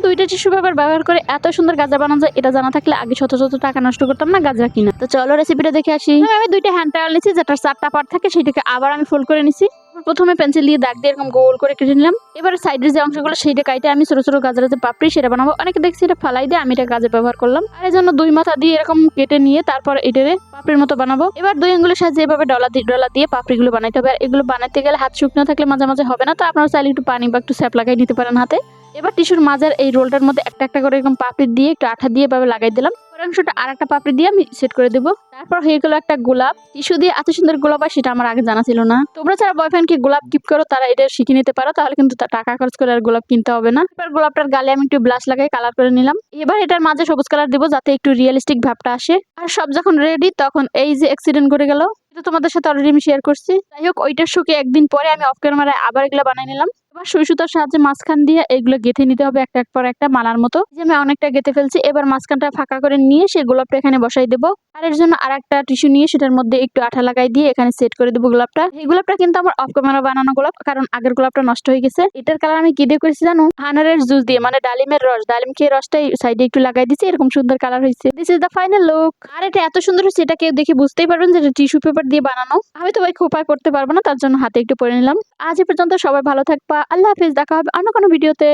দুইটা tissue paper ব্যবহার করে এত সুন্দর গাজা বানানো যায় এটা জানা থাকলে আগে শত শত টাকা নষ্ট করতাম না গাজা কিনা। তো চলো রেসিপিটা দেখে আসি। আমি দুইটা হ্যান্ড টাওয়াল নিচ্ছি, যেটার 4টা পার্ট থাকে সেটাকে আবার আমি ফোল্ড করে নিছি। প্রথমে পেন্সিল দিয়ে দাগ দিয়ে এরকম গোল করে কেটে নিলাম। এবার সাইডের যে অংশগুলো সেইটা কাটে আমি ছোট ছোট গাজরের যে পাপড়ি সেটা বানাবো। অনেকে দেখছি এটা ফালাই দিয়ে, আমি এটা গাজর ব্যবহার করলাম। আর এই জন্য 2 মাথা দিয়ে এরকম কেটে নিয়ে তারপর এটারে পাপড়ির মতো বানাবো। এবার 2 আঙ্গুলের সাহায্যে এভাবে ডলা দিয়ে পাপড়িগুলো বানাইতে হবে। আর এগুলো বানাইতে গেলে হাত শুকনো থাকলে মাঝে মাঝে হবে না, তো আপনারা চাইলে একটু পানি বা একটু স্যাপ লাগাই নিতে পারেন হাতে। এবার টিস্যুর মাঝের এই রোলটার মধ্যে একটা একটা করে এরকম পাপড়ি দিয়ে একটু আঠা দিয়ে এভাবে লাগাই দিলাম। অংশটা আর একটা পাপড়ি দিয়ে আমি সেট করে দেবো। তারপর হয়ে গেল একটা গোলাপ। টিস্যু দিয়ে এত সুন্দর গোলাপ হয় সেটা আমার আগে জানা ছিল না। তোমরা যারা বয়ফ্রেন্ডকে গোলাপ গিফট করো তারা এটা শিখে নিতে পারো, তাহলে কিন্তু টাকা খরচ করে আর গোলাপ কিনতে হবে না। এবার গোলাপটার গালে আমি একটু ব্লাশ লাগাই কালার করে নিলাম। এবার এটার মাঝে সবুজ কালার দিব যাতে একটু রিয়েলিস্টিক ভাবটা আসে। আর সব যখন রেডি তখন এই যে অ্যাক্সিডেন্ট করে গেল, এটা তোমাদের সাথে অলরেডি আমি শেয়ার করছি। যাই হোক, ওইটার শুকে একদিন পরে আমি অফ ক্যামেরায় আবার এগুলো বানাই নিলাম। এবার সুই সুতার সাহায্যে মাঝখান দিয়ে এগুলো গেঁথে নিতে হবে একটা পর একটা মালার মতো। যে আমি অনেকটা গেঁথে ফেলছি। এবার মাঝখানটা ফাঁকা করে নিয়ে সেই গোলাপটা এখানে বসাই দেবো। আর এর জন্য আর একটা টিস্যু নিয়ে সেটার মধ্যে একটু আঠা লাগাই দিয়ে এখানে সেট করে দেবো গোলাপটা। এই গোলাপটা কিন্তু আমার অফ ক্যামেরা বানানো গোলাপ, কারণ আগের গোলাপটা নষ্ট হয়ে গেছে। এটার কালার আমি কি দিয়ে করেছি জানো? আনারের জুস দিয়ে, মানে ডালিমের রস, ডালিম খেয়ে রসটাই সাইডে একটু লাগাই দিচ্ছি, এরকম সুন্দর কালার হয়েছে। This is the final look. আর এটা এত সুন্দর হচ্ছে এটা কেউ দেখে বুঝতেই পারবেন যে এটা টিস্যু পেপার দিয়ে বানানো। আমি তো ভাই খোপায় পড়তে পারবো না, তার জন্য হাতে একটু পরে নিলাম। আজ এ পর্যন্ত, সবাই ভালো থাকবা। আল্লাহ হাফিজ, দেখা হবে অন্য কোনো ভিডিওতে।